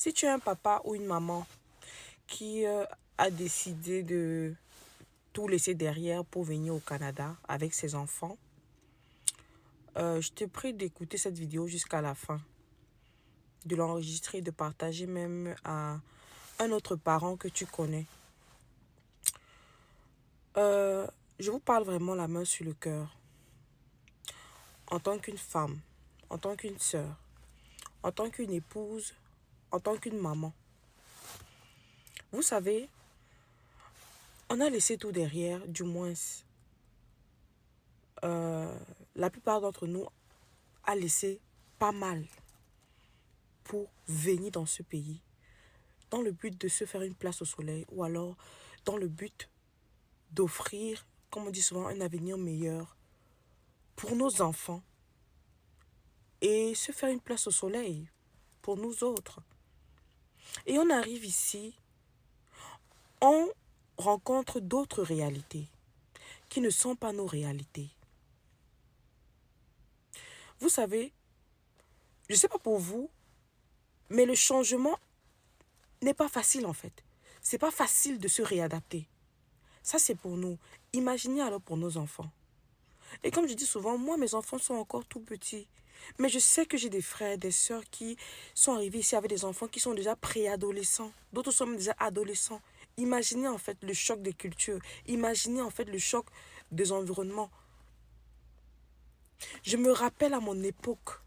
Si tu es un papa ou une maman qui a décidé de tout laisser derrière pour venir au Canada avec ses enfants, je te prie d'écouter cette vidéo jusqu'à la fin, de l'enregistrer, de partager même à un autre parent que tu connais. Euh, je vous parle vraiment la main sur le cœur. En tant qu'une femme, en tant qu'une sœur, en tant qu'une épouse, en tant qu'une maman. Vous savez, on a laissé tout derrière, du moins, la plupart d'entre nous a laissé pas mal pour venir dans ce pays, dans le but de se faire une place au soleil ou alors dans le but d'offrir, comme on dit souvent, un avenir meilleur pour nos enfants et se faire une place au soleil pour nous autres. Et on arrive ici, on rencontre d'autres réalités qui ne sont pas nos réalités. Vous savez, je ne sais pas pour vous, mais le changement n'est pas facile en fait. C'est pas facile de se réadapter. Ça, c'est pour nous. Imaginez alors pour nos enfants. Et comme je dis souvent, moi, mes enfants sont encore tout petits. Mais je sais que j'ai des frères, des sœurs qui sont arrivés ici avec des enfants qui sont déjà préadolescents. D'autres sont déjà adolescents. Imaginez en fait le choc des cultures. Imaginez en fait le choc des environnements. Je me rappelle à mon époque,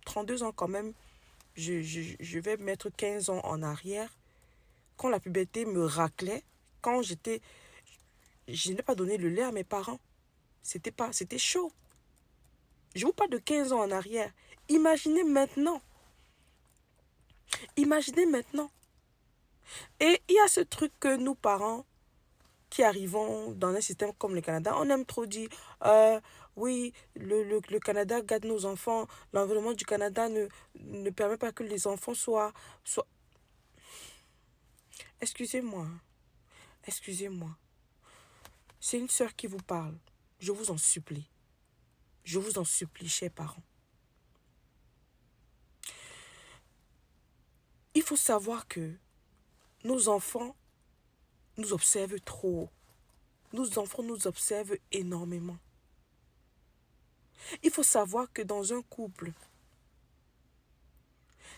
32 ans quand même, je vais mettre 15 ans en arrière, quand la puberté me raclait, quand je n'ai pas donné le lait à mes parents. C'était chaud. Je vous parle de 15 ans en arrière. Imaginez maintenant. Imaginez maintenant. Et il y a ce truc que nous, parents, qui arrivons dans un système comme le Canada, on aime trop dire, oui, le Canada garde nos enfants, l'environnement du Canada ne permet pas que les enfants soient... Excusez-moi, excusez-moi. C'est une sœur qui vous parle. Je vous en supplie. Je vous en supplie, chers parents. Il faut savoir que nos enfants nous observent trop. Nos enfants nous observent énormément. Il faut savoir que dans un couple,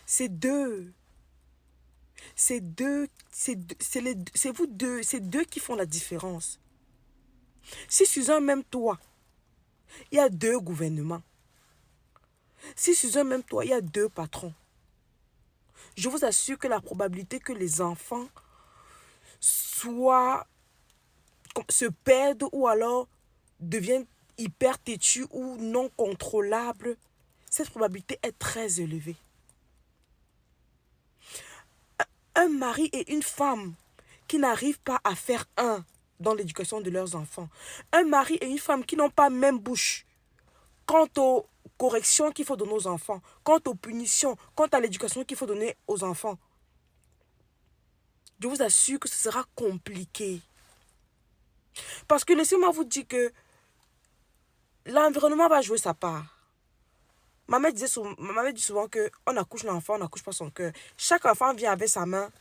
c'est vous deux, c'est deux qui font la différence. Si sur un même toit, il y a deux gouvernements. Si sur un même toit, il y a deux patrons. Je vous assure que la probabilité que les enfants se perdent ou alors deviennent hyper têtus ou non contrôlables, cette probabilité est très élevée. Un mari et une femme qui n'arrivent pas à faire un dans l'éducation de leurs enfants. Un mari et une femme qui n'ont pas même bouche quant aux corrections qu'il faut donner aux enfants, quant aux punitions, quant à l'éducation qu'il faut donner aux enfants. Je vous assure que ce sera compliqué. Parce que laissez-moi vous dire que l'environnement va jouer sa part. Ma mère dit souvent qu'on accouche l'enfant, on n'accouche pas son cœur. Chaque enfant vient avec sa main.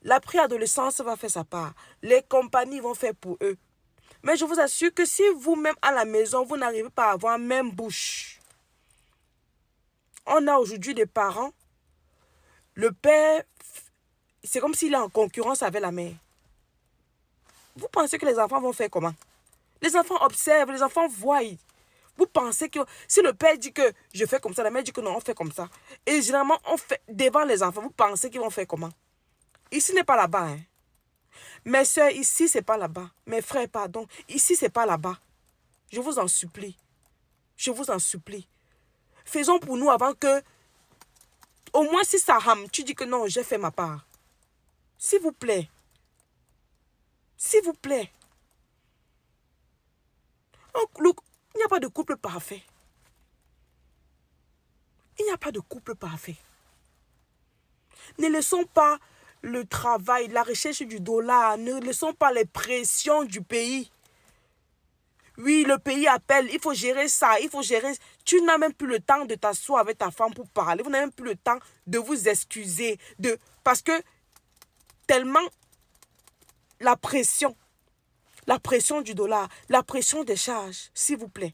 La préadolescence va faire sa part. Les compagnies vont faire pour eux. Mais je vous assure que si vous-même à la maison, vous n'arrivez pas à avoir même bouche. On a aujourd'hui des parents. Le père, c'est comme s'il est en concurrence avec la mère. Vous pensez que les enfants vont faire comment? Les enfants observent, les enfants voient. Vous pensez que si le père dit que je fais comme ça, la mère dit que non, on fait comme ça. Et généralement, on fait devant les enfants. Vous pensez qu'ils vont faire comment? Ici n'est pas là-bas. Hein. Mes soeurs, ici, c'est pas là-bas. Mes frères, pardon. Ici, c'est pas là-bas. Je vous en supplie. Je vous en supplie. Faisons pour nous avant que, au moins si ça rame, tu dis que non, j'ai fait ma part. S'il vous plaît. S'il vous plaît. Look, il n'y a pas de couple parfait. Il n'y a pas de couple parfait. Ne laissons pas le travail, la recherche du dollar, ne laissons pas les pressions du pays Oui, le pays appelle, il faut gérer ça, il faut gérer... Tu n'as même plus le temps de t'asseoir avec ta femme pour parler. Vous n'avez même plus le temps de vous excuser. Parce que tellement la pression du dollar, la pression des charges, s'il vous plaît.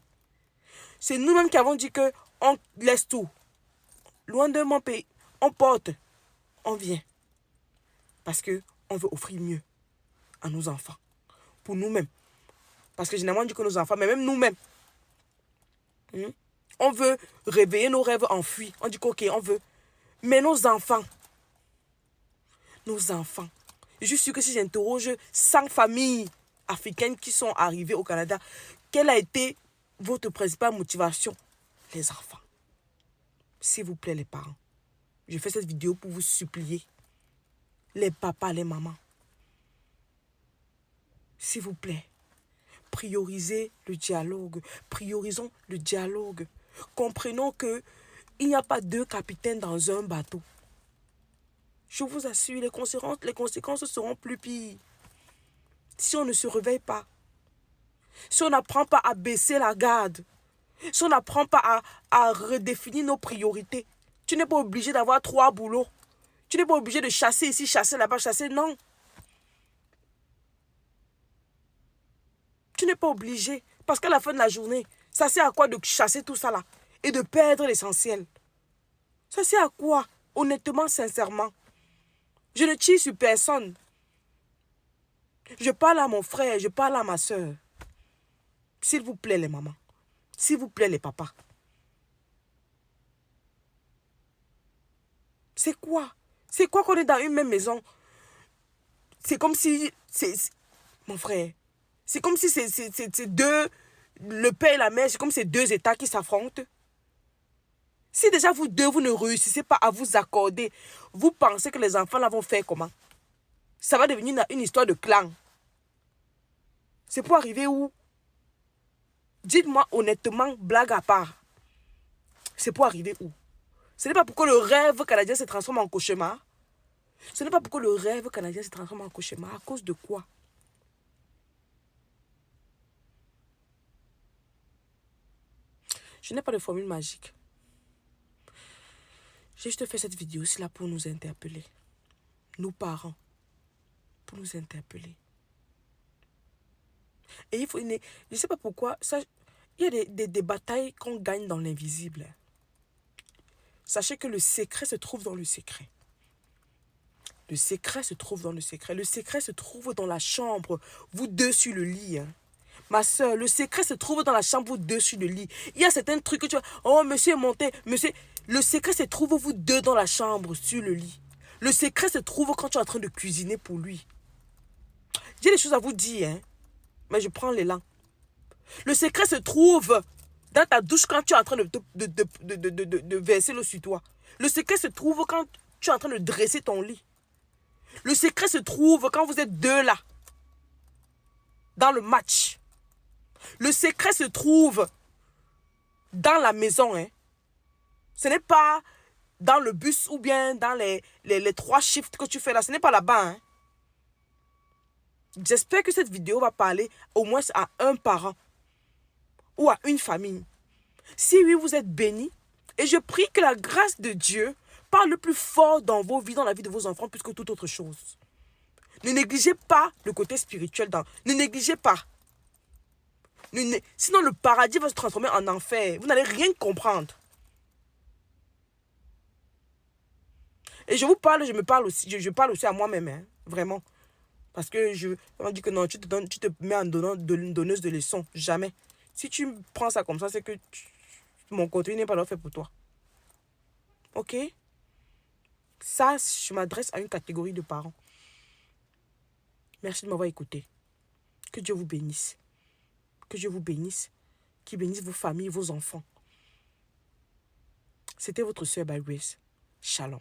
C'est nous-mêmes qui avons dit que on laisse tout. Loin de mon pays, on porte, on vient. Parce qu'on veut offrir mieux à nos enfants. Pour nous-mêmes. Parce que généralement, on dit que nos enfants, mais même nous-mêmes. On veut réveiller nos rêves enfuis. On dit qu'ok, on veut. Mais nos enfants. Je suis sûre que si j'interroge 100 familles africaines qui sont arrivées au Canada, quelle a été votre principale motivation? Les enfants. S'il vous plaît, les parents. Je fais cette vidéo pour vous supplier. Les papas, les mamans. S'il vous plaît. Priorisez le dialogue. Priorisons le dialogue. Comprenons qu'il n'y a pas deux capitaines dans un bateau. Je vous assure, les conséquences seront plus pires. Si on ne se réveille pas. Si on n'apprend pas à baisser la garde. Si on n'apprend pas à redéfinir nos priorités. Tu n'es pas obligé d'avoir 3 boulots. Tu n'es pas obligé de chasser ici, chasser là-bas, chasser. Non. Tu n'es pas obligé. Parce qu'à la fin de la journée, ça sert à quoi de chasser tout ça là? Et de perdre l'essentiel? Ça sert à quoi? Honnêtement, sincèrement. Je ne tire sur personne. Je parle à mon frère, je parle à ma soeur. S'il vous plaît, les mamans. S'il vous plaît, les papas. C'est quoi? C'est quoi qu'on est dans une même maison? C'est comme si... Mon frère, c'est comme si c'est deux... Le père et la mère, c'est comme ces deux états qui s'affrontent. Si déjà vous deux, vous ne réussissez pas à vous accorder, vous pensez que les enfants là vont faire comment? Ça va devenir une histoire de clan. C'est pour arriver où? Dites-moi honnêtement, blague à part. C'est pour arriver où? Ce n'est pas pourquoi le rêve canadien se transforme en cauchemar. Ce n'est pas pourquoi le rêve canadien se transforme en cauchemar. À cause de quoi? Je n'ai pas de formule magique. J'ai juste fait cette vidéo là pour nous interpeller. Nous parents. Pour nous interpeller. Et il faut... Je ne sais pas pourquoi. Il y a des batailles qu'on gagne dans l'invisible. Sachez que le secret se trouve dans le secret. Le secret se trouve dans le secret. Le secret se trouve dans la chambre. Vous deux sur le lit. Ma soeur, le secret se trouve dans la chambre, vous deux sur le lit. Il y a certains trucs que tu vas... Oh, monsieur est monté. Monsieur... Le secret se trouve vous deux dans la chambre, sur le lit. Le secret se trouve quand tu es en train de cuisiner pour lui. J'ai des choses à vous dire, hein. Mais je prends l'élan. Le secret se trouve dans ta douche quand tu es en train de verser l'eau sur toi. Le secret se trouve quand tu es en train de dresser ton lit. Le secret se trouve quand vous êtes deux là. Dans le match. Le secret se trouve dans la maison, hein. Ce n'est pas dans le bus ou bien dans les 3 shifts que tu fais là. Ce n'est pas là-bas, hein. J'espère que cette vidéo va parler au moins à un parent ou à une famille. Si oui, vous êtes bénis, et je prie que la grâce de Dieu parle plus fort dans vos vies, dans la vie de vos enfants, plus que toute autre chose. Ne négligez pas le côté spirituel. Ne négligez pas. Sinon, le paradis va se transformer en enfer. Vous n'allez rien comprendre. Et je vous parle, je parle aussi à moi-même, hein, vraiment. Parce que on dit que non, tu te mets en donneuse de leçons. Jamais. Si tu prends ça comme ça, c'est que mon contenu n'est pas fait pour toi. Ok? Ça, je m'adresse à une catégorie de parents. Merci de m'avoir écouté. Que Dieu vous bénisse. Que Dieu vous bénisse. Qu'il bénisse vos familles, vos enfants. C'était votre sœur by Grace. Shalom.